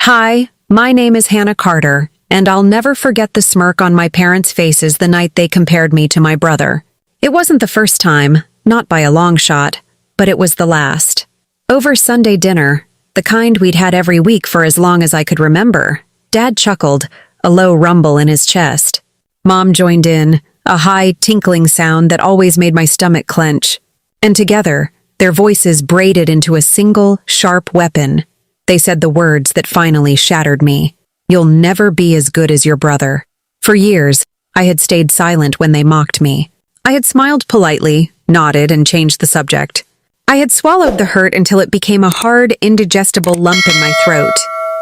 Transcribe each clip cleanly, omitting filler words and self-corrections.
Hi, my name is Hannah Carter, and I'll never forget the smirk on my parents' faces the night they compared me to my brother. It wasn't the first time, not by a long shot, but it was the last. Over Sunday dinner, the kind we'd had every week for as long as I could remember, Dad chuckled, a low rumble in his chest. Mom joined in, a high, tinkling sound that always made my stomach clench. And together, their voices braided into a single, sharp weapon. They said the words that finally shattered me. You'll never be as good as your brother. For years, I had stayed silent when they mocked me. I had smiled politely, nodded, and changed the subject. I had swallowed the hurt until it became a hard, indigestible lump in my throat.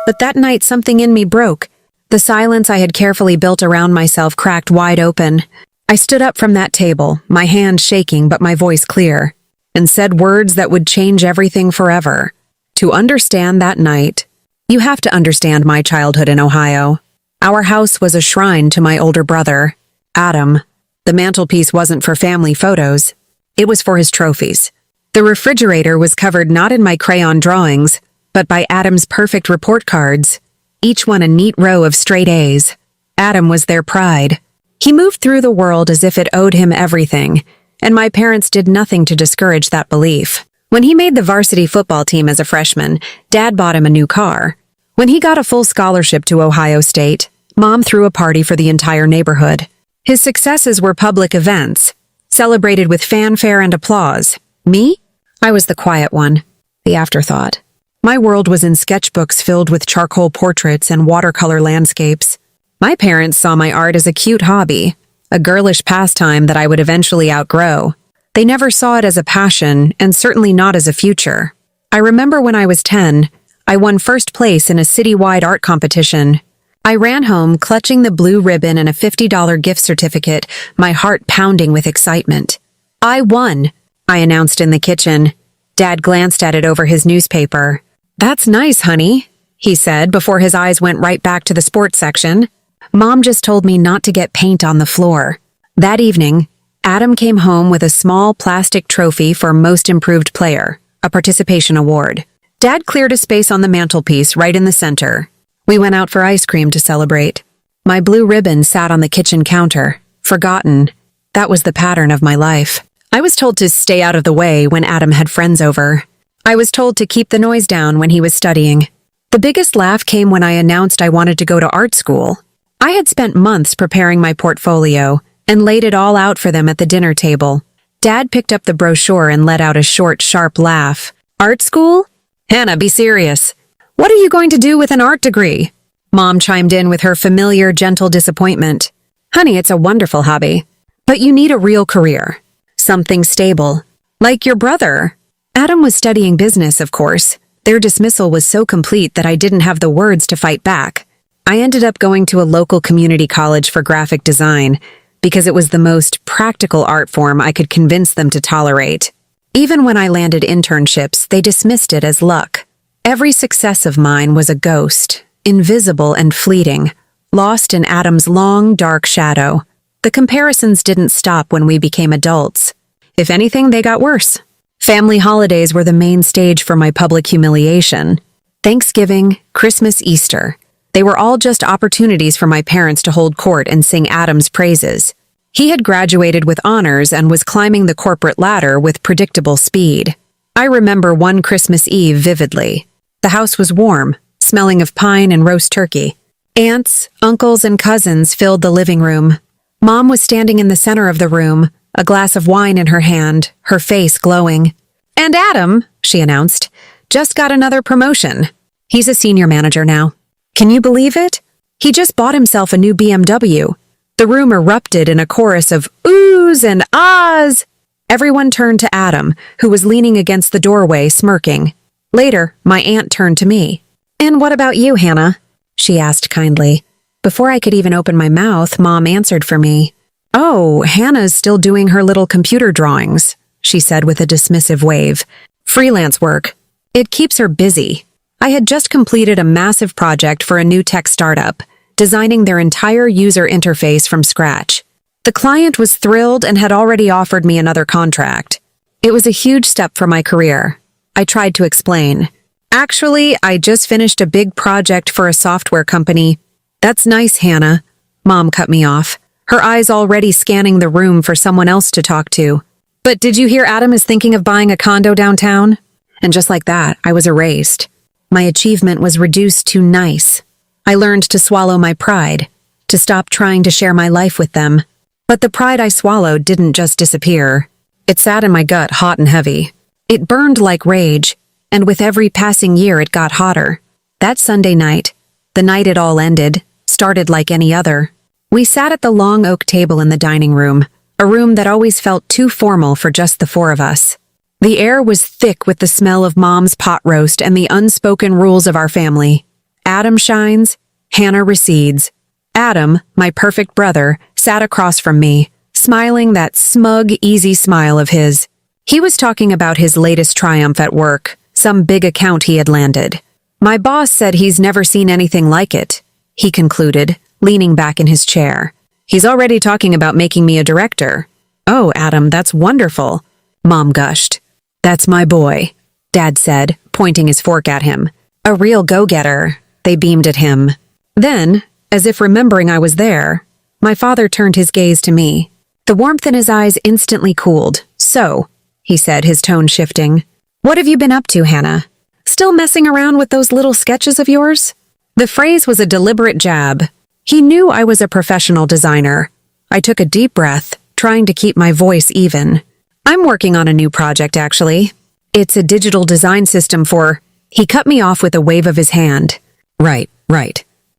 But that night something in me broke. The silence I had carefully built around myself cracked wide open. I stood up from that table, my hand shaking but my voice clear, and said words that would change everything forever. To understand that night, you have to understand my childhood in Ohio. Our house was a shrine to my older brother, Adam. The mantelpiece wasn't for family photos. It was for his trophies. The refrigerator was covered not in my crayon drawings, but by Adam's perfect report cards, each one a neat row of straight A's. Adam was their pride. He moved through the world as if it owed him everything, and my parents did nothing to discourage that belief. When he made the varsity football team as a freshman, Dad bought him a new car. When he got a full scholarship to Ohio State, Mom threw a party for the entire neighborhood. His successes were public events, celebrated with fanfare and applause. Me? I was the quiet one, the afterthought. My world was in sketchbooks filled with charcoal portraits and watercolor landscapes. My parents saw my art as a cute hobby, a girlish pastime that I would eventually outgrow. They never saw it as a passion, and certainly not as a future. I remember when I was 10, I won first place in a citywide art competition. I ran home clutching the blue ribbon and a $50 gift certificate, my heart pounding with excitement. I won, I announced in the kitchen. Dad glanced at it over his newspaper. That's nice, honey, he said before his eyes went right back to the sports section. Mom just told me not to get paint on the floor. That evening, Adam came home with a small plastic trophy for Most Improved Player, a participation award. Dad cleared a space on the mantelpiece right in the center. We went out for ice cream to celebrate. My blue ribbon sat on the kitchen counter, forgotten. That was the pattern of my life. I was told to stay out of the way when Adam had friends over. I was told to keep the noise down when he was studying. The biggest laugh came when I announced I wanted to go to art school. I had spent months preparing my portfolio and laid it all out for them at the dinner table. Dad picked up the brochure and let out a short, sharp laugh. Art school? Hannah, be serious. What are you going to do with an art degree? Mom chimed in with her familiar, gentle disappointment. Honey, it's a wonderful hobby, but you need a real career. Something stable. Like your brother. Adam was studying business, of course. Their dismissal was so complete that I didn't have the words to fight back. I ended up going to a local community college for graphic design, because it was the most practical art form I could convince them to tolerate. Even when I landed internships, they dismissed it as luck. Every success of mine was a ghost, invisible and fleeting, lost in Adam's long, dark shadow. The comparisons didn't stop when we became adults. If anything, they got worse. Family holidays were the main stage for my public humiliation. Thanksgiving, Christmas, Easter. They were all just opportunities for my parents to hold court and sing Adam's praises. He had graduated with honors and was climbing the corporate ladder with predictable speed. I remember one Christmas Eve vividly. The house was warm, smelling of pine and roast turkey. Aunts, uncles, and cousins filled the living room. Mom was standing in the center of the room, a glass of wine in her hand, her face glowing. And Adam, she announced, just got another promotion. He's a senior manager now. Can you believe it? He just bought himself a new BMW. The room erupted in a chorus of oohs and ahs. Everyone turned to Adam, who was leaning against the doorway, smirking. Later, my aunt turned to me. And what about you, Hannah? She asked kindly. Before I could even open my mouth, Mom answered for me. Oh, Hannah's still doing her little computer drawings, she said with a dismissive wave. Freelance work. It keeps her busy. I had just completed a massive project for a new tech startup, designing their entire user interface from scratch. The client was thrilled and had already offered me another contract. It was a huge step for my career. I tried to explain. Actually, I just finished a big project for a software company. That's nice, Hannah. Mom cut me off, her eyes already scanning the room for someone else to talk to. But did you hear Adam is thinking of buying a condo downtown? And just like that, I was erased. My achievement was reduced to nice. I learned to swallow my pride, to stop trying to share my life with them. But the pride I swallowed didn't just disappear. It sat in my gut hot and heavy. It burned like rage, and with every passing year it got hotter. That Sunday night, the night it all ended, started like any other. We sat at the long oak table in the dining room, a room that always felt too formal for just the four of us. The air was thick with the smell of Mom's pot roast and the unspoken rules of our family. Adam shines, Hannah recedes. Adam, my perfect brother, sat across from me, smiling that smug, easy smile of his. He was talking about his latest triumph at work, some big account he had landed. My boss said he's never seen anything like it, he concluded, leaning back in his chair. He's already talking about making me a director. Oh, Adam, that's wonderful, Mom gushed. That's my boy, Dad said, pointing his fork at him. A real go-getter, they beamed at him. Then, as if remembering I was there, my father turned his gaze to me. The warmth in his eyes instantly cooled. So, he said, his tone shifting, what have you been up to, Hannah? Still messing around with those little sketches of yours? The phrase was a deliberate jab. He knew I was a professional designer. I took a deep breath, trying to keep my voice even. I'm working on a new project, actually. It's a digital design system for... He cut me off with a wave of his hand. Right.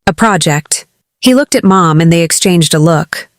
A project. He looked at Mom and they exchanged a look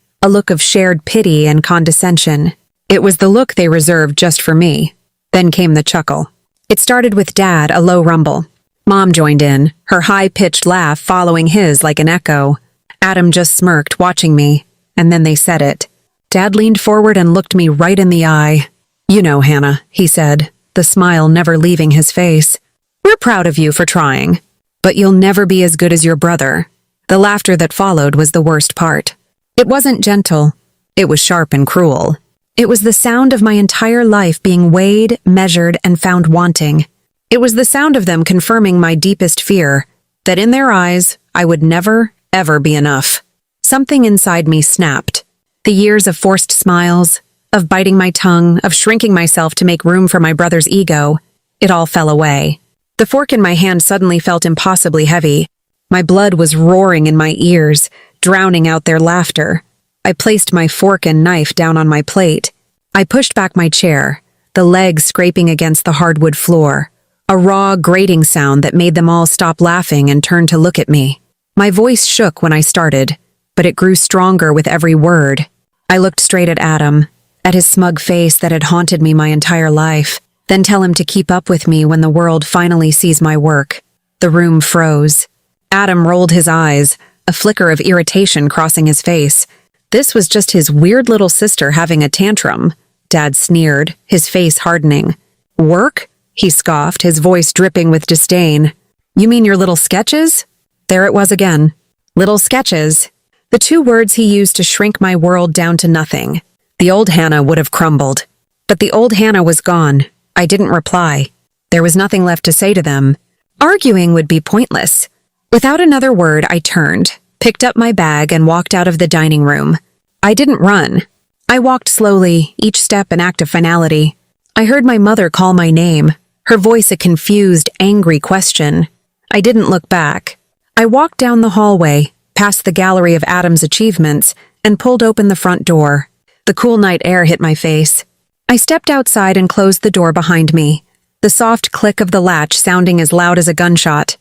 of shared pity and condescension. It was the look they reserved just for me. Then came the chuckle. It started with Dad, a low rumble. Mom joined in, her high-pitched laugh following his like an echo. Adam just smirked, watching me, and then they said it. Dad leaned forward and looked me right in the eye. You know, Hannah, he said, the smile never leaving his face. We're proud of you for trying, but you'll never be as good as your brother. The laughter that followed was the worst part. It wasn't gentle. It was sharp and cruel. It was the sound of my entire life being weighed, measured, and found wanting. It was the sound of them confirming my deepest fear, that in their eyes, I would never, ever be enough. Something inside me snapped. The years of forced smiles, of biting my tongue, of shrinking myself to make room for my brother's ego, it all fell away. The fork in my hand suddenly felt impossibly heavy. My blood was roaring in my ears, drowning out their laughter. I placed my fork and knife down on my plate. I pushed back my chair, the legs scraping against the hardwood floor. A raw, grating sound that made them all stop laughing and turn to look at me. My voice shook when I started, but it grew stronger with every word. I looked straight at Adam, at his smug face that had haunted me my entire life, then tell him to keep up with me when the world finally sees my work. The room froze. Adam rolled his eyes, a flicker of irritation crossing his face. This was just his weird little sister having a tantrum. Dad sneered, his face hardening. Work? He scoffed, his voice dripping with disdain. You mean your little sketches? There it was again. Little sketches. The two words he used to shrink my world down to nothing. The old Hannah would have crumbled. But the old Hannah was gone. I didn't reply. There was nothing left to say to them. Arguing would be pointless. Without another word, I turned, picked up my bag, and walked out of the dining room. I didn't run. I walked slowly, each step an act of finality. I heard my mother call my name, her voice a confused, angry question. I didn't look back. I walked down the hallway, past the gallery of Adam's achievements, and pulled open the front door. The cool night air hit my face. I stepped outside and closed the door behind me, the soft click of the latch sounding as loud as a gunshot.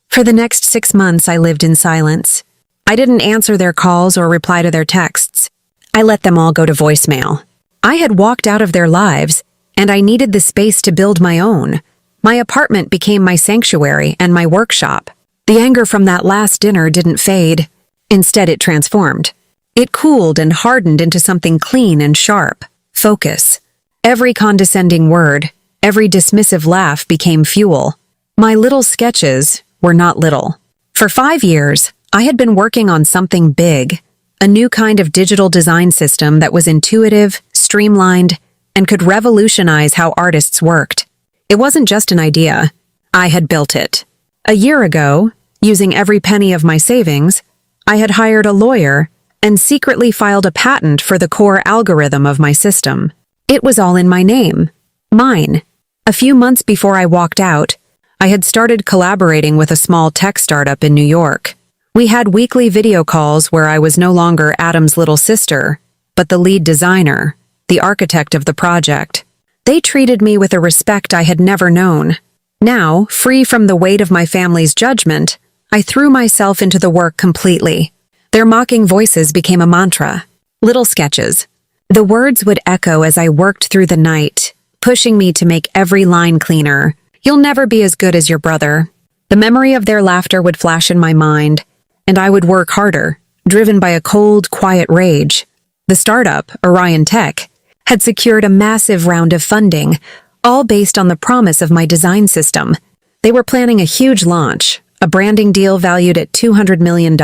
For the next 6 months, I lived in silence. I didn't answer their calls or reply to their texts. I let them all go to voicemail. I had walked out of their lives, and I needed the space to build my own. My apartment became my sanctuary and my workshop. The anger from that last dinner didn't fade. Instead, it transformed. It cooled and hardened into something clean and sharp. Focus. Every condescending word, every dismissive laugh became fuel. My little sketches were not little. For 5 years, I had been working on something big, a new kind of digital design system that was intuitive, streamlined, and could revolutionize how artists worked. It wasn't just an idea. I had built it. A year ago, using every penny of my savings, I had hired a lawyer and secretly filed a patent for the core algorithm of my system. It was all in my name. Mine. A few months before I walked out, I had started collaborating with a small tech startup in New York. We had weekly video calls where I was no longer Adam's little sister, but the lead designer, the architect of the project. They treated me with a respect I had never known. Now, free from the weight of my family's judgment, I threw myself into the work completely. Their mocking voices became a mantra. Little sketches. The words would echo as I worked through the night, pushing me to make every line cleaner. You'll never be as good as your brother. The memory of their laughter would flash in my mind, and I would work harder, driven by a cold, quiet rage. The startup, Orion Tech, had secured a massive round of funding, all based on the promise of my design system. They were planning a huge launch, a branding deal valued at $200 million,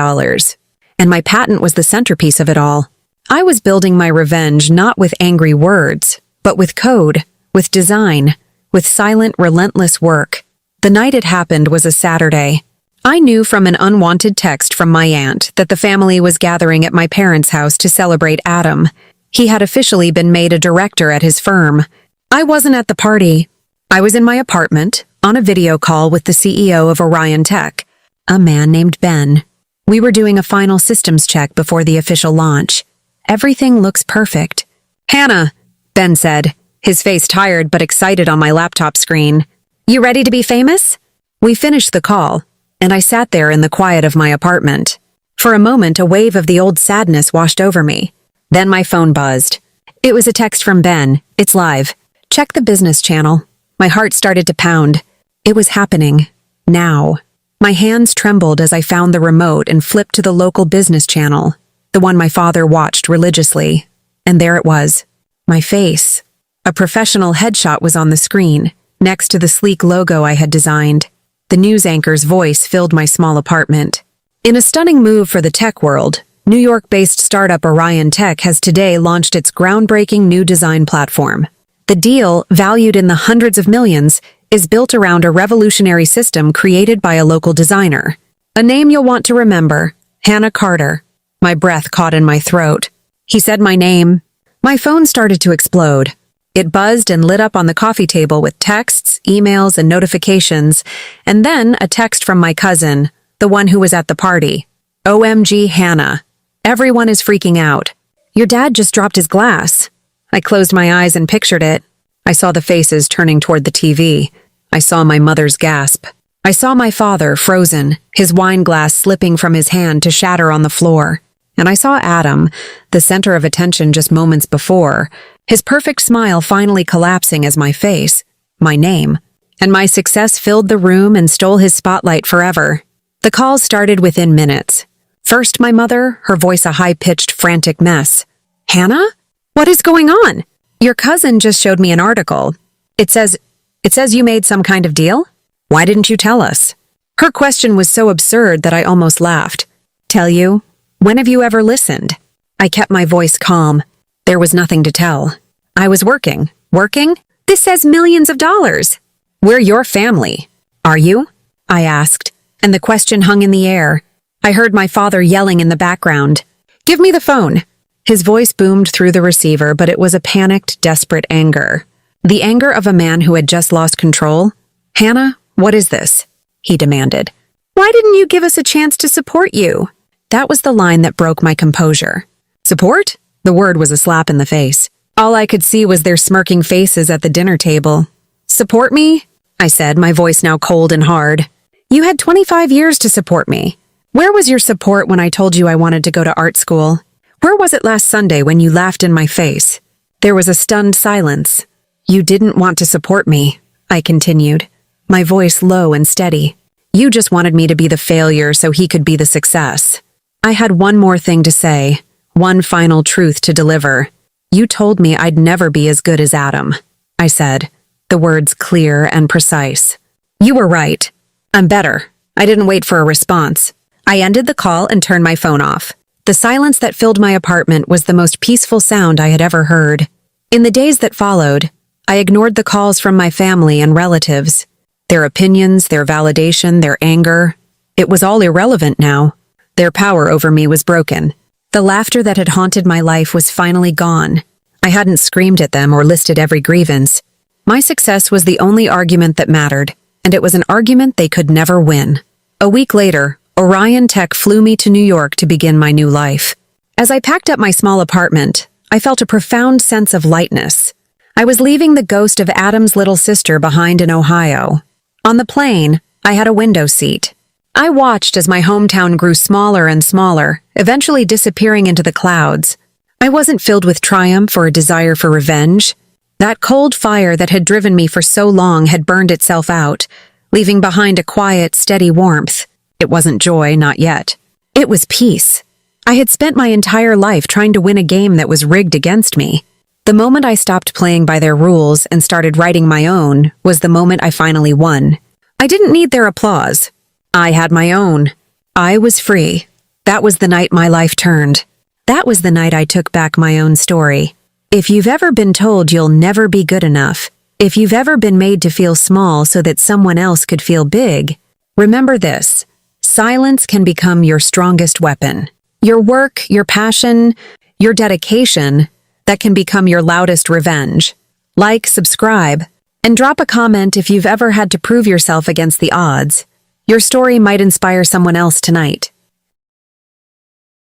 and my patent was the centerpiece of it all. I was building my revenge not with angry words, but with code, with design, with silent, relentless work. The night it happened was a Saturday. I knew from an unwanted text from my aunt that the family was gathering at my parents' house to celebrate Adam. He had officially been made a director at his firm. I wasn't at the party. I was in my apartment, on a video call with the CEO of Orion Tech, a man named Ben. We were doing a final systems check before the official launch. Everything looks perfect. "Hannah," Ben said, his face tired but excited on my laptop screen. "You ready to be famous?" We finished the call, and I sat there in the quiet of my apartment. For a moment, a wave of the old sadness washed over me. Then my phone buzzed. It was a text from Ben. "It's live. Check the business channel." My heart started to pound. It was happening. Now. My hands trembled as I found the remote and flipped to the local business channel, the one my father watched religiously. And there it was. My face. A professional headshot was on the screen, next to the sleek logo I had designed. The news anchor's voice filled my small apartment. In a stunning move for the tech world, New York-based startup Orion Tech has today launched its groundbreaking new design platform. The deal, valued in the hundreds of millions, is built around a revolutionary system created by a local designer. A name you'll want to remember, Hannah Carter. My breath caught in my throat. He said my name. My phone started to explode. It buzzed and lit up on the coffee table with texts, emails, and notifications, and then a text from my cousin, the one who was at the party. "OMG, Hannah. Everyone is freaking out. Your dad just dropped his glass." I closed my eyes and pictured it. I saw the faces turning toward the TV. I saw my mother's gasp. I saw my father frozen, his wine glass slipping from his hand to shatter on the floor. And I saw Adam, the center of attention just moments before, his perfect smile finally collapsing as my face, my name, and my success filled the room and stole his spotlight forever. The calls started within minutes. First, my mother, her voice a high-pitched, frantic mess. "Hannah? What is going on? Your cousin just showed me an article. It says you made some kind of deal? Why didn't you tell us?" Her question was so absurd that I almost laughed. "Tell you? When have you ever listened?" I kept my voice calm. There was nothing to tell. I was working. Working? This says millions of dollars. "We're your family. Are you?" I asked, and the question hung in the air. I heard my father yelling in the background. "Give me the phone." His voice boomed through the receiver, but it was a panicked, desperate anger. The anger of a man who had just lost control. "Hannah, what is this?" he demanded. "Why didn't you give us a chance to support you?" That was the line that broke my composure. Support? The word was a slap in the face. All I could see was their smirking faces at the dinner table. "Support me?" I said, my voice now cold and hard. "You had 25 years to support me. Where was your support when I told you I wanted to go to art school? Where was it last Sunday when you laughed in my face?" There was a stunned silence. "You didn't want to support me," I continued, my voice low and steady. "You just wanted me to be the failure so he could be the success." I had one more thing to say, one final truth to deliver. "You told me I'd never be as good as Adam," I said, the words clear and precise. "You were right. I'm better." I didn't wait for a response. I ended the call and turned my phone off. The silence that filled my apartment was the most peaceful sound I had ever heard. In the days that followed, I ignored the calls from my family and relatives. Their opinions, their validation, their anger. It was all irrelevant now. Their power over me was broken. The laughter that had haunted my life was finally gone. I hadn't screamed at them or listed every grievance. My success was the only argument that mattered, and it was an argument they could never win. A week later, Orion Tech flew me to New York to begin my new life. As I packed up my small apartment, I felt a profound sense of lightness. I was leaving the ghost of Adam's little sister behind in Ohio. On the plane, I had a window seat. I watched as my hometown grew smaller and smaller, eventually disappearing into the clouds. I wasn't filled with triumph or a desire for revenge. That cold fire that had driven me for so long had burned itself out, leaving behind a quiet, steady warmth. It wasn't joy, not yet. It was peace. I had spent my entire life trying to win a game that was rigged against me. The moment I stopped playing by their rules and started writing my own was the moment I finally won. I didn't need their applause. I had my own. I was free. That was the night my life turned. That was the night I took back my own story. If you've ever been told you'll never be good enough, if you've ever been made to feel small so that someone else could feel big, remember this: silence can become your strongest weapon. Your work, your passion, your dedication, that can become your loudest revenge. Like, subscribe, and drop a comment if you've ever had to prove yourself against the odds. Your story might inspire someone else tonight.